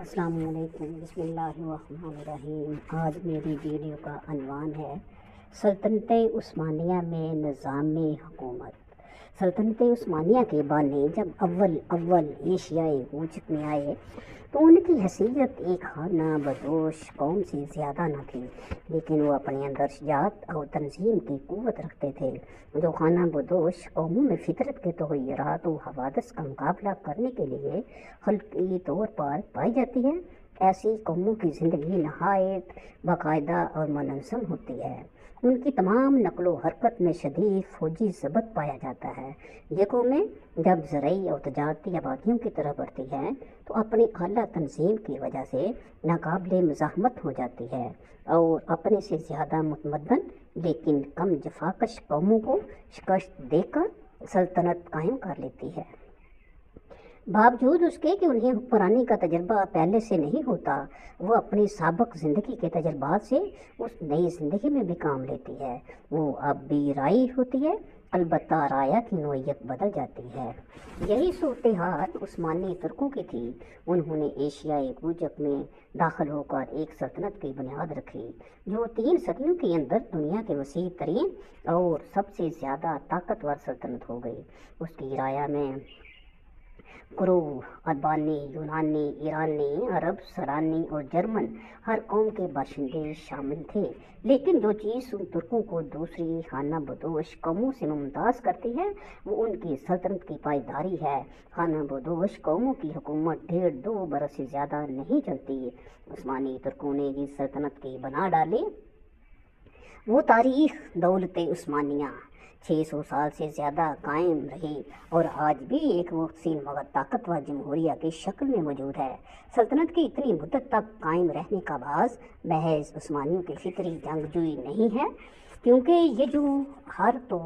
السلام علیکم، بسم اللہ الرحمن الرحیم۔ آج میری ویڈیو کا عنوان ہے سلطنت عثمانیہ میں نظام حکومت۔ سلطنت عثمانیہ کے بانی جب اول ایشیائی کوچت میں آئے تو ان کی حیثیت ایک خانہ بدوش قوم سے زیادہ نہ تھی، لیکن وہ اپنے اندر شجاعت اور تنظیم کی قوت رکھتے تھے جو خانہ بدوش قوموں میں فطرت کے تغیرات و حوادث کا مقابلہ کرنے کے لیے خلقی طور پر پائی جاتی ہے۔ ایسی قوموں کی زندگی نہایت باقاعدہ اور منظم ہوتی ہے۔ ان کی تمام نقل و حرکت میں شدید فوجی ضبط پایا جاتا ہے۔ یہ قومیں جب زرعی اور تجارتی آبادیوں کی طرف بڑھتی ہیں تو اپنی اعلیٰ تنظیم کی وجہ سے ناقابل مزاحمت ہو جاتی ہے اور اپنے سے زیادہ متمدن لیکن کم جفاکش قوموں کو شکست دے کر سلطنت قائم کر لیتی ہے۔ باوجود اس کے کہ انہیں حکمرانی کا تجربہ پہلے سے نہیں ہوتا، وہ اپنی سابق زندگی کے تجربات سے اس نئی زندگی میں بھی کام لیتی ہے۔ وہ اب بھی رائی ہوتی ہے، البتہ رایا کی نوعیت بدل جاتی ہے۔ یہی صورتحال عثمانی ترکوں کی تھی۔ انہوں نے ایشیائی کوچک میں داخل ہو کر ایک سلطنت کی بنیاد رکھی جو 3 صدیوں کے اندر دنیا کے وسیع ترین اور سب سے زیادہ طاقتور سلطنت ہو گئی۔ اس کی رایا میں کرو، البانی، یونانی، ایرانی، عرب، سرانی اور جرمن ہر قوم کے باشندے شامل تھے، لیکن جو چیز ان ترکوں کو دوسری خانہ بدوش قوموں سے ممتاز کرتی ہے وہ ان کی سلطنت کی پائیداری ہے۔ خانہ بدوش قوموں کی حکومت 1.5-2 برس سے زیادہ نہیں چلتی۔ عثمانی ترکوں نے جس سلطنت کی بنا ڈالی وہ تاریخ دولت عثمانیہ 600 سال سے زیادہ قائم رہی اور آج بھی ایک وسیع مگر طاقتور جمہوریہ کی شکل میں موجود ہے۔ سلطنت کی اتنی مدت تک قائم رہنے کا باعث محض عثمانیوں کی فطری جنگجوئی نہیں ہے، کیونکہ یہ جو ہر تو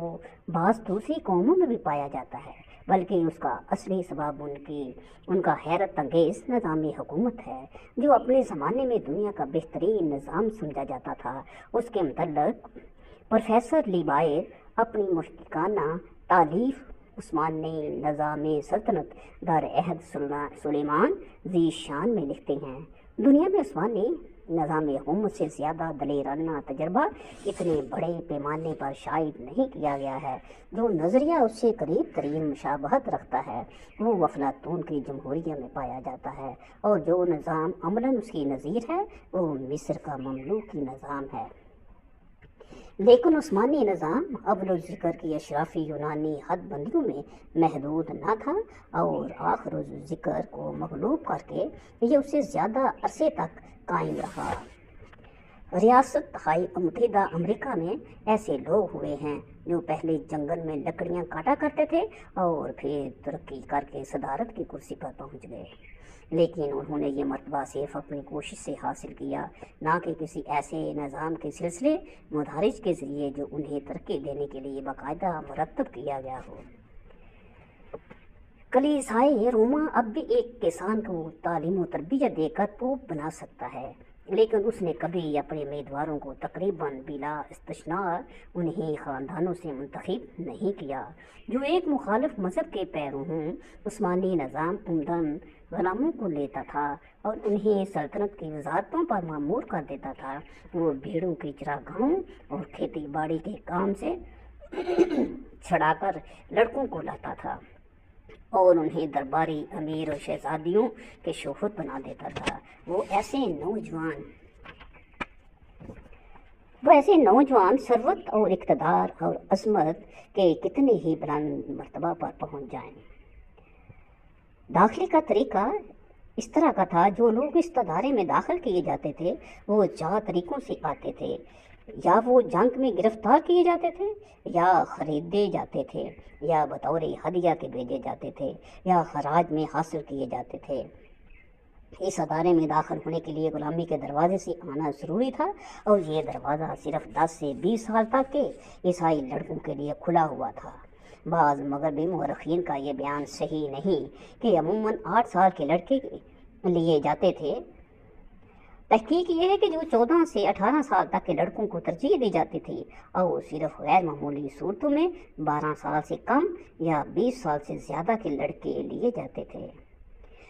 بعض دوسری قوموں میں بھی پایا جاتا ہے، بلکہ اس کا اصلی سبب ان کا حیرت انگیز نظام حکومت ہے جو اپنے زمانے میں دنیا کا بہترین نظام سمجھا جاتا تھا۔ اس کے متعلق پروفیسر لیبائر اپنی مشفقانہ تالیف عثمانی نظام سلطنت در عہد سلیمان ذی شان میں لکھتے ہیں، دنیا میں عثمانی نظام حکومت سے زیادہ دلیرانہ تجربہ اتنے بڑے پیمانے پر شائع نہیں کیا گیا ہے۔ جو نظریہ اس سے قریب ترین مشابہت رکھتا ہے وہ افلاطون کی جمہوریہ میں پایا جاتا ہے، اور جو نظام عملاً اس کی نظیر ہے وہ مصر کا مملوکی نظام ہے۔ لیکن عثمانی نظام اول ذکر کی اشرافی یونانی حد بندیوں میں محدود نہ تھا اور آخر ذکر کو مغلوب کر کے یہ اس سے زیادہ عرصے تک قائم رہا۔ ریاست ہائے متحدہ امریکہ میں ایسے لوگ ہوئے ہیں جو پہلے جنگل میں لکڑیاں کاٹا کرتے تھے اور پھر ترقی کر کے صدارت کی کرسی پر پہنچ گئے، لیکن انہوں نے یہ مرتبہ صرف اپنی کوشش سے حاصل کیا، نہ کہ کسی ایسے نظام کے سلسلے مدارج کے ذریعے جو انہیں ترقی دینے کے لیے باقاعدہ مرتب کیا گیا ہو۔ کلیسائے روما اب بھی ایک کسان کو تعلیم و تربیت دے کر پوپ بنا سکتا ہے، لیکن اس نے کبھی اپنے امیدواروں کو تقریباً بلا استثناء انہیں خاندانوں سے منتخب نہیں کیا۔ جو ایک مخالف مذہب کے پیرو ہوں، عثمانی نظام عمدن غلاموں کو لیتا تھا اور انہیں سلطنت کی وزارتوں پر مامور کر دیتا تھا۔ وہ بھیڑوں کی چراگاہوں اور کھیتی باڑی کے کام سے چھڑا کر لڑکوں کو لاتا تھا اور انہیں درباری امیر اور شہزادیوں کے شوہر بنا دیتا تھا۔ وہ ایسے نوجوان ثروت اور اقتدار اور عظمت کے کتنے ہی بلند مرتبہ پر پہنچ جائیں۔ داخلے کا طریقہ اس طرح کا تھا، جو لوگ اس ادارے میں داخل کیے جاتے تھے وہ 4 طریقوں سے آتے تھے، یا وہ جنگ میں گرفتار کیے جاتے تھے، یا خریدے جاتے تھے، یا بطور ہدیہ کے بھیجے جاتے تھے، یا خراج میں حاصل کیے جاتے تھے۔ اس ادارے میں داخل ہونے کے لیے غلامی کے دروازے سے آنا ضروری تھا، اور یہ دروازہ صرف 10 سے 20 سال تک کے عیسائی لڑکوں کے لیے کھلا ہوا تھا۔ بعض مغربی مورخین کا یہ بیان صحیح نہیں کہ عموماً 8 سال کے لڑکے لیے جاتے تھے۔ تحقیق یہ ہے کہ جو 14 سے 18 سال تک کے لڑکوں کو ترجیح دی جاتی تھی اور صرف غیر معمولی صورتوں میں 12 سال سے کم یا 20 سال سے زیادہ کے لڑکے لیے جاتے تھے۔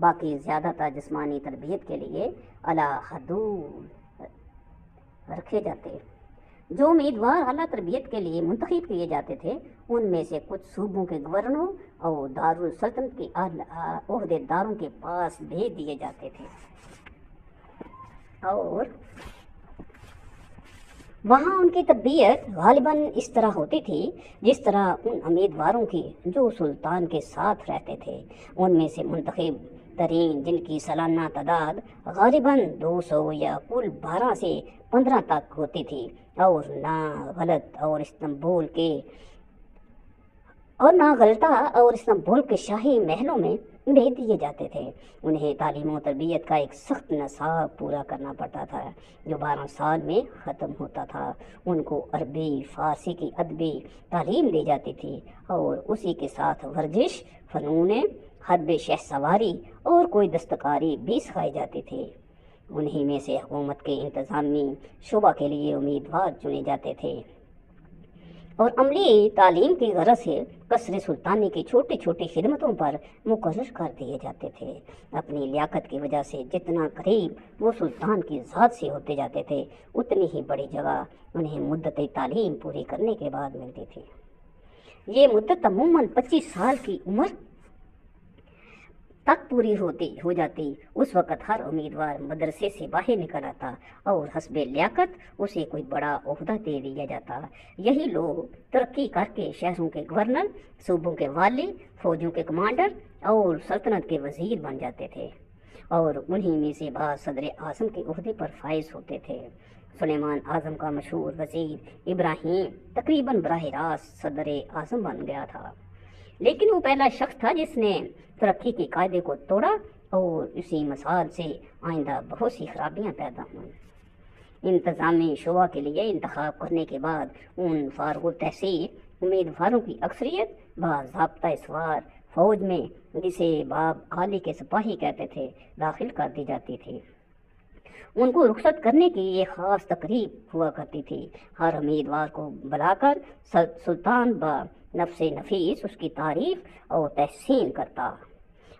باقی زیادہ تر جسمانی تربیت کے لیے اعلیٰ حدود رکھے جاتے۔ جو امیدوار اعلیٰ تربیت کے لیے منتخب کیے جاتے تھے ان میں سے کچھ صوبوں کے گورنروں اور دارالسلطنت کے عہدے داروں کے پاس بھیج دیے جاتے تھے، اور وہاں ان کی تربیت غالباً اس طرح ہوتی تھی جس طرح ان امیدواروں کی جو سلطان کے ساتھ رہتے تھے ان میں سے منتخب ترین، جن کی سالانہ تعداد غالباً 200 یا کل 12 سے 15 تک ہوتی تھی، اور نہ غلطہ کے شاہی محلوں میں بھیج دیے جاتے تھے۔ انہیں تعلیم و تربیت کا ایک سخت نصاب پورا کرنا پڑتا تھا جو 12 سال میں ختم ہوتا تھا۔ ان کو عربی، فارسی کی ادبی تعلیم دی جاتی تھی اور اسی کے ساتھ ورزش، فنون حرب، شہ سواری اور کوئی دستکاری بھی سکھائی جاتی تھی۔ انہی میں سے حکومت کے انتظامی شعبہ کے لیے امیدوار چنے جاتے تھے اور عملی تعلیم کی غرض سے قصر سلطانی کی چھوٹی چھوٹی خدمتوں پر مقرر کر دیے جاتے تھے۔ اپنی لیاقت کی وجہ سے جتنا قریب وہ سلطان کی ذات سے ہوتے جاتے تھے اتنی ہی بڑی جگہ انہیں مدت تعلیم پوری کرنے کے بعد ملتی تھی۔ یہ مدت عموماً 25 سال کی عمر تک پوری ہو جاتی۔ اس وقت ہر امیدوار مدرسے سے باہر نکل آتا اور حسب لیاقت اسے کوئی بڑا عہدہ دے دیا جاتا۔ یہی لوگ ترقی کر کے شہروں کے گورنر، صوبوں کے والی، فوجوں کے کمانڈر اور سلطنت کے وزیر بن جاتے تھے، اور انہی میں سے بعض صدر اعظم کے عہدے پر فائز ہوتے تھے۔ سلیمان اعظم کا مشہور وزیر ابراہیم تقریباً براہ راست صدر اعظم بن گیا تھا، لیکن وہ پہلا شخص تھا جس نے ترقی کے قاعدے کو توڑا اور اسی مثال سے آئندہ بہت سی خرابیاں پیدا ہوئیں۔ انتظامی شعبہ کے لیے انتخاب کرنے کے بعد ان فارغ التحصیل امیدواروں کی اکثریت باضابطہ سوار فوج میں، جسے باب عالی کے سپاہی کہتے تھے، داخل کر دی جاتی تھی۔ ان کو رخصت کرنے کی ایک خاص تقریب ہوا کرتی تھی۔ ہر امیدوار کو بلا کر سلطان با نفس نفیس اس کی تعریف اور تحسین کرتا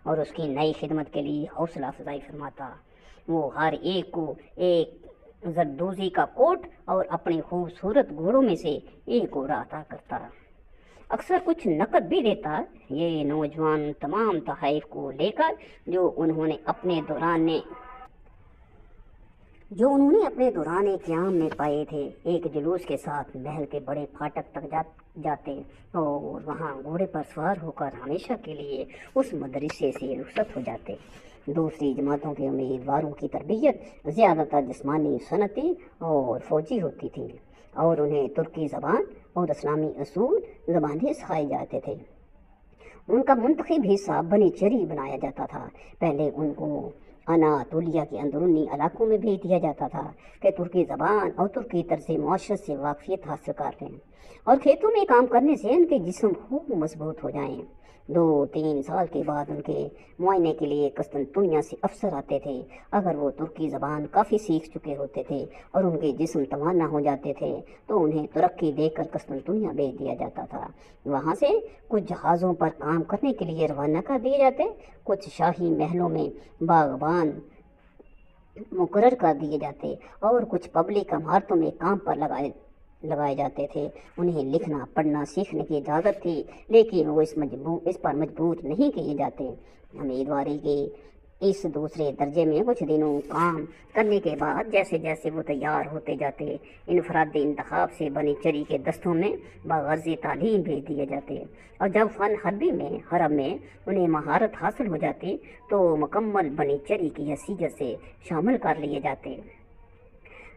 اور اس کی نئی خدمت کے لیے حوصلہ افزائی فرماتا۔ وہ ہر ایک کو ایک زردوزی کا کوٹ اور اپنے خوبصورت گھوڑوں میں سے ایک گھوڑا عطا کرتا، اکثر کچھ نقد بھی دیتا۔ یہ نوجوان تمام تحائف کو لے کر جو انہوں نے اپنے دوران قیام میں پائے تھے ایک جلوس کے ساتھ محل کے بڑے پھاٹک تک جاتے اور وہاں گھوڑے پر سوار ہو کر ہمیشہ کے لیے اس مدرسے سے رخصت ہو جاتے۔ دوسری جماعتوں کے امیدواروں کی تربیت زیادہ تر جسمانی، صنعتی اور فوجی ہوتی تھی، اور انہیں ترکی زبان اور اسلامی اصول زبانیں سکھائے جاتے تھے۔ ان کا منتخب حصہ بنی چری بنایا جاتا تھا۔ پہلے ان کو اناطولیہ کے اندرونی علاقوں میں بھیج دیا جاتا تھا کہ ترکی زبان اور ترکی طرز معاشرت سے واقفیت حاصل کر لیں اور کھیتوں میں کام کرنے سے ان کے جسم خوب مضبوط ہو جائیں۔ 2-3 سال کے بعد ان کے معائنے کے لیے قسطنطنیہ سے افسر آتے تھے۔ اگر وہ ترکی زبان کافی سیکھ چکے ہوتے تھے اور ان کے جسم توانا ہو جاتے تھے تو انہیں ترقی دے کر قسطنطنیہ بھیج دیا جاتا تھا۔ وہاں سے کچھ جہازوں پر کام کرنے کے لیے روانہ کر دیے جاتے، کچھ شاہی محلوں میں باغبان مقرر کر دیے جاتے اور کچھ پبلک عمارتوں میں کام پر لگائے جاتے تھے۔ انہیں لکھنا پڑھنا سیکھنے کی اجازت تھی، لیکن وہ اس پر مجبور نہیں کیے جاتے۔ امیدواری کے اس دوسرے درجے میں کچھ دنوں کام کرنے کے بعد جیسے جیسے وہ تیار ہوتے جاتے، انفرادی انتخاب سے بنی چری کے دستوں میں باغرضی تعلیم بھیج دیے جاتے، اور جب فن حرب میں انہیں مہارت حاصل ہو جاتی تو مکمل بنی چری کی حیثیت سے شامل کر لیے جاتے۔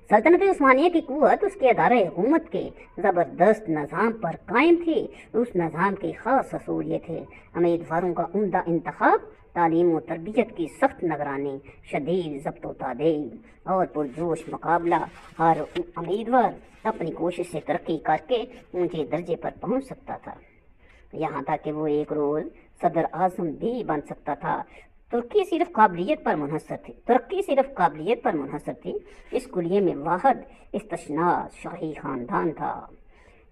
سلطنت عثمانیہ کی قوت اس کے ادارہ حکومت کے زبردست نظام پر قائم تھی۔ اس نظام کے خاص اصول یہ تھے: امیدواروں کا عمدہ انتخاب، تعلیم و تربیت کی سخت نگرانی، شدید ضبط و تعدیل اور پرجوش مقابلہ۔ ہر امیدوار اپنی کوشش سے ترقی کر کے اونچے درجے پر پہنچ سکتا تھا، یہاں تک کہ وہ ایک روز صدر اعظم بھی بن سکتا تھا۔ ترقی صرف قابلیت پر منحصر تھی۔ اس کلیے میں واحد استثناء شاہی خاندان تھا۔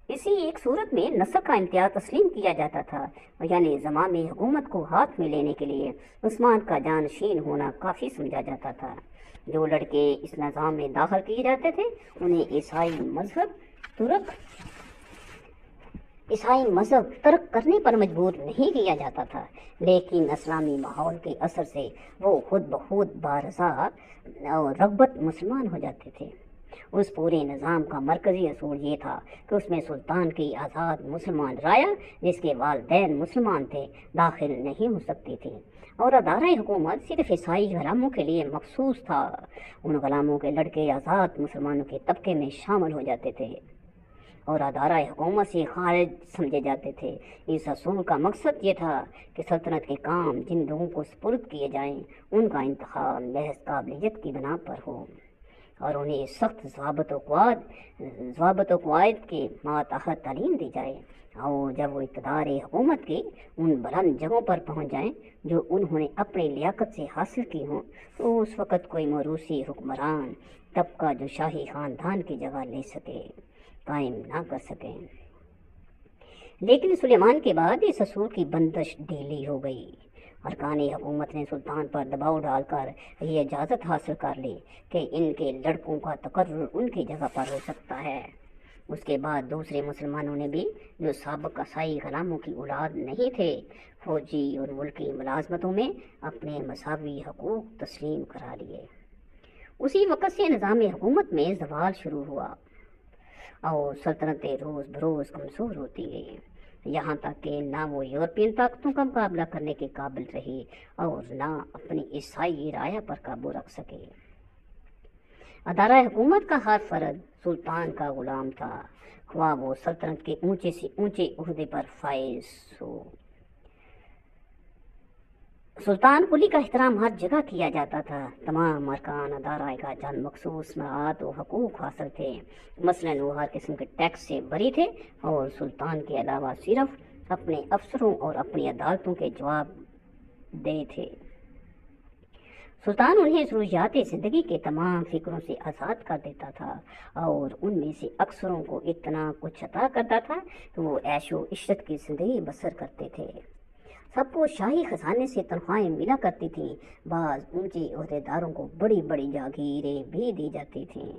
اسی ایک صورت میں نسل کا امتیاز تسلیم کیا جاتا تھا، یعنی زمام حکومت کو ہاتھ میں لینے کے لیے عثمان کا جانشین ہونا کافی سمجھا جاتا تھا۔ جو لڑکے اس نظام میں داخل کیے جاتے تھے انہیں عیسائی مذہب ترک کرنے پر مجبور نہیں کیا جاتا تھا، لیکن اسلامی ماحول کے اثر سے وہ خود بخود بارضا اور رغبت مسلمان ہو جاتے تھے۔ اس پورے نظام کا مرکزی اصول یہ تھا کہ اس میں سلطان کی آزاد مسلمان رایا، جس کے والدین مسلمان تھے، داخل نہیں ہو سکتی تھی، اور ادارہ حکومت صرف عیسائی غلاموں کے لیے مخصوص تھا۔ ان غلاموں کے لڑکے آزاد مسلمانوں کے طبقے میں شامل ہو جاتے تھے اور ادارہ حکومت سے خارج سمجھے جاتے تھے۔ اس اصول کا مقصد یہ تھا کہ سلطنت کے کام جن لوگوں کو سپرد کیے جائیں ان کا انتخاب محض قابلیت کی بنا پر ہو، اور انہیں سخت ضوابط و قواعد کے ماتحت تعلیم دی جائے، اور جب وہ اقتدار حکومت کی ان بلند جگہوں پر پہنچ جائیں جو انہوں نے اپنی لیاقت سے حاصل کی ہوں، تو اس وقت کوئی موروثی حکمران طبقہ جو شاہی خاندان کی جگہ لے سکے قائم نہ کر سکیں۔ لیکن سلیمان کے بعد اس اصول کی بندش ڈھیلی ہو گئی۔ ارکان حکومت نے سلطان پر دباؤ ڈال کر یہ اجازت حاصل کر لی کہ ان کے لڑکوں کا تقرر ان کی جگہ پر ہو سکتا ہے۔ اس کے بعد دوسرے مسلمانوں نے بھی، جو سابق عیسائی غلاموں کی اولاد نہیں تھے، فوجی اور ملکی ملازمتوں میں اپنے مساوی حقوق تسلیم کرا لیے۔ اسی وقت سے نظام حکومت میں زوال شروع ہوا اور سلطنتیں روز بروز کمزور ہوتی گئیں، یہاں تک کہ نہ وہ یورپین طاقتوں کا مقابلہ کرنے کے قابل رہی اور نہ اپنی عیسائی رایا پر قابو رکھ سکے۔ ادارہ حکومت کا ہر فرد سلطان کا غلام تھا، خواہ وہ سلطنت کے اونچے سے اونچے عہدے پر فائز ہو۔ سلطان قلی کا احترام ہر جگہ کیا جاتا تھا۔ تمام ارکان ادارہ کا چند مخصوص مراعات و حقوق حاصل تھے، مثلاً وہ ہر قسم کے ٹیکس سے بری تھے اور سلطان کے علاوہ صرف اپنے افسروں اور اپنی عدالتوں کے جواب دہ تھے۔ سلطان انہیں ضروریات زندگی کے تمام فکروں سے آزاد کر دیتا تھا اور ان میں سے اکثروں کو اتنا کچھ عطا کرتا تھا کہ وہ عیش و عشرت کی زندگی بسر کرتے تھے۔ سب کو شاہی خزانے سے تنخواہیں ملا کرتی تھیں، بعض اونچے عہدیداروں کو بڑی بڑی جاگیریں بھی دی جاتی تھیں۔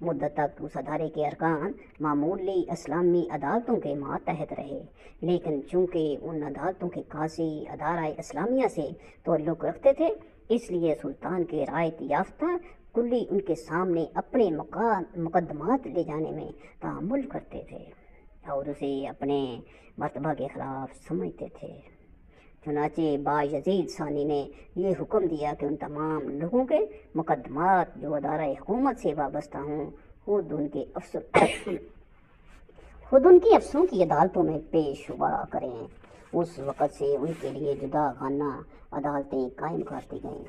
مدت تک اس ادارے کے ارکان معمولی اسلامی عدالتوں کے ماتحت رہے، لیکن چونکہ ان عدالتوں کے قاضی ادارہ اسلامیہ سے تعلق رکھتے تھے، اس لیے سلطان کے رعایت یافتہ کلی ان کے سامنے اپنے مقدمات لے جانے میں تعامل کرتے تھے اور اسے اپنے مرتبہ کے خلاف سمجھتے تھے۔ چنانچہ بایزید ثانی نے یہ حکم دیا کہ ان تمام لوگوں کے مقدمات جو ادارہ حکومت سے وابستہ ہوں خود ان کی افسروں کی عدالتوں میں پیش ہوا کریں۔ اس وقت سے ان کے لیے جدا خانہ عدالتیں قائم کر دی گئیں۔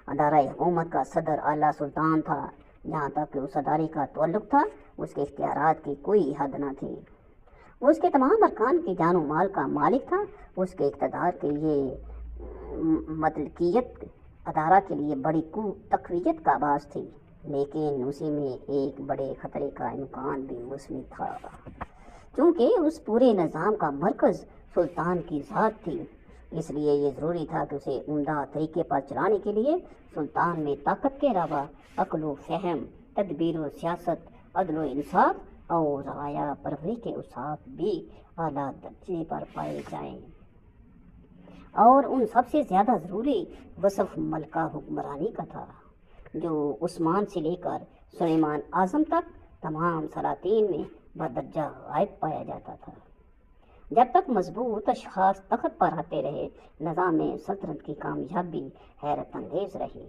ادارہ حکومت کا صدر اعلیٰ سلطان تھا۔ جہاں تک کہ اس ادارے کا تعلق تھا، اس کے اختیارات کی کوئی حد نہ تھی۔ وہ اس کے تمام ارکان کی جان و مال کا مالک تھا۔ اس کے اقتدار کے یہ مطلقیت ادارہ کے لیے بڑی تقویت کا باعث تھی، لیکن اسی میں ایک بڑے خطرے کا امکان بھی مسلم تھا، چونکہ اس پورے نظام کا مرکز سلطان کی ذات تھی۔ اس لیے یہ ضروری تھا کہ اسے عمدہ طریقے پر چلانے کے لیے سلطان میں طاقت کے علاوہ عقل و فہم، تدبیر و سیاست، عدل و انصاف اور رعایا پروری کے اوصاف بھی اعلیٰ درجے پر پائے جائیں، اور ان سب سے زیادہ ضروری وصف ملکہ حکمرانی کا تھا، جو عثمان سے لے کر سلیمان اعظم تک تمام سلاطین میں بدرجہ غائب پایا جاتا تھا۔ جب تک مضبوط اشخاص تخت پر آتے رہے، نظام سلطنت کی کامیابی حیرت انگیز رہی۔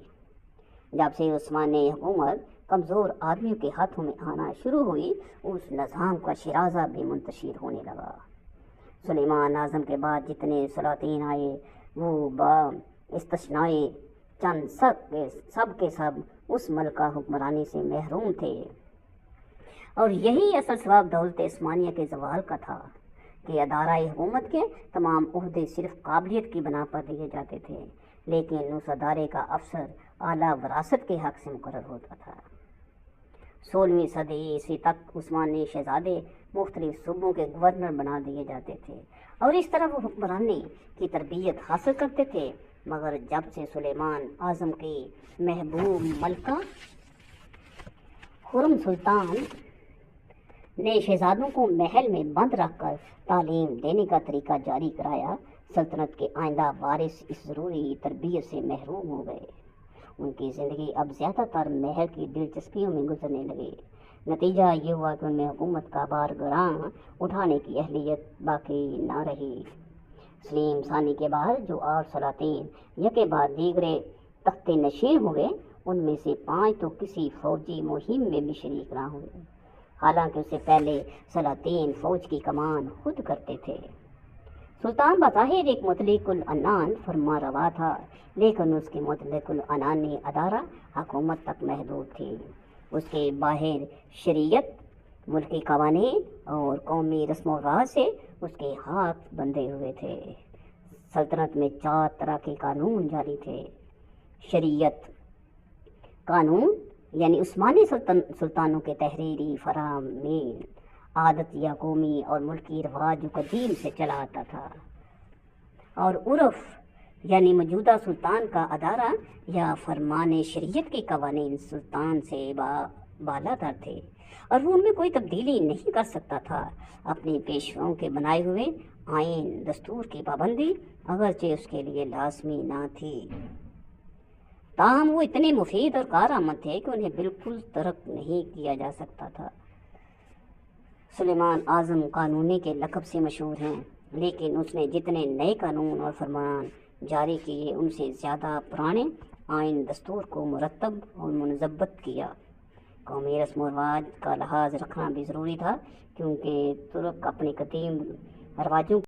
جب سے عثمانی حکومت کمزور آدمیوں کے ہاتھوں میں آنا شروع ہوئی، اس نظام کا شیرازہ بھی منتشر ہونے لگا۔ سلیمان اعظم کے بعد جتنے سلاطین آئے، وہ با استثناء چند سب کے سب اس ملکہ حکمرانی سے محروم تھے، اور یہی اصل سبب دولت عثمانیہ کے زوال کا تھا کہ ادارہ حکومت کے تمام عہدے صرف قابلیت کی بنا پر دیے جاتے تھے، لیکن اس ادارے کا افسر اعلیٰ وراثت کے حق سے مقرر ہوتا تھا۔ 16ویں صدی عیسوی تک عثمانی شہزادے مختلف صوبوں کے گورنر بنا دیے جاتے تھے اور اس طرح وہ حکمرانی کی تربیت حاصل کرتے تھے، مگر جب سے سلیمان اعظم کی محبوب ملکہ خرم سلطان نے شہزادوں کو محل میں بند رکھ کر تعلیم دینے کا طریقہ جاری کرایا، سلطنت کے آئندہ وارث اس ضروری تربیت سے محروم ہو گئے۔ ان کی زندگی اب زیادہ تر محل کی دلچسپیوں میں گزرنے لگی۔ نتیجہ یہ ہوا کہ ان میں حکومت کا بار گراں اٹھانے کی اہلیت باقی نہ رہی۔ سلیم ثانی کے بعد جو 8 سلاطین یکے بعد دیگرے تخت نشین ہوئے، ان میں سے 5 تو کسی فوجی مہم میں بھی شریک نہ ہوئے، حالانکہ اس سے پہلے سلاطین فوج کی کمان خود کرتے تھے۔ سلطان بظاہر ایک مطلق العنان فرما روا تھا، لیکن اس کی مطلق العنانی ادارہ حکومت تک محدود تھی۔ اس کے باہر شریعت، ملکی قوانین اور قومی رسم و رواج سے اس کے ہاتھ بندھے ہوئے تھے۔ سلطنت میں 4 طرح کے قانون جاری تھے۔ شریعت قانون یعنی عثمانی سلطانوں کے تحریری فرامین، عادت یا قومی اور ملکی رواج جو قدیم سے چلا آتا تھا، اور عرف یعنی موجودہ سلطان کا ادارہ یا فرمان شریعت کے قوانین سلطان سے بالا تر تھے اور وہ ان میں کوئی تبدیلی نہیں کر سکتا تھا۔ اپنی پیشواؤں کے بنائے ہوئے آئین دستور کی پابندی اگرچہ اس کے لیے لازمی نہ تھی، تاہم وہ اتنے مفید اور کارآمد تھے کہ انہیں بالکل ترک نہیں کیا جا سکتا تھا۔ سلیمان اعظم قانونی کے لقب سے مشہور ہیں، لیکن اس نے جتنے نئے قانون اور فرمان جاری کیے ان سے زیادہ پرانے آئین دستور کو مرتب اور منضبط کیا۔ قومی رسم و رواج کا لحاظ رکھنا بھی ضروری تھا، کیونکہ ترک اپنی قدیم رواجوں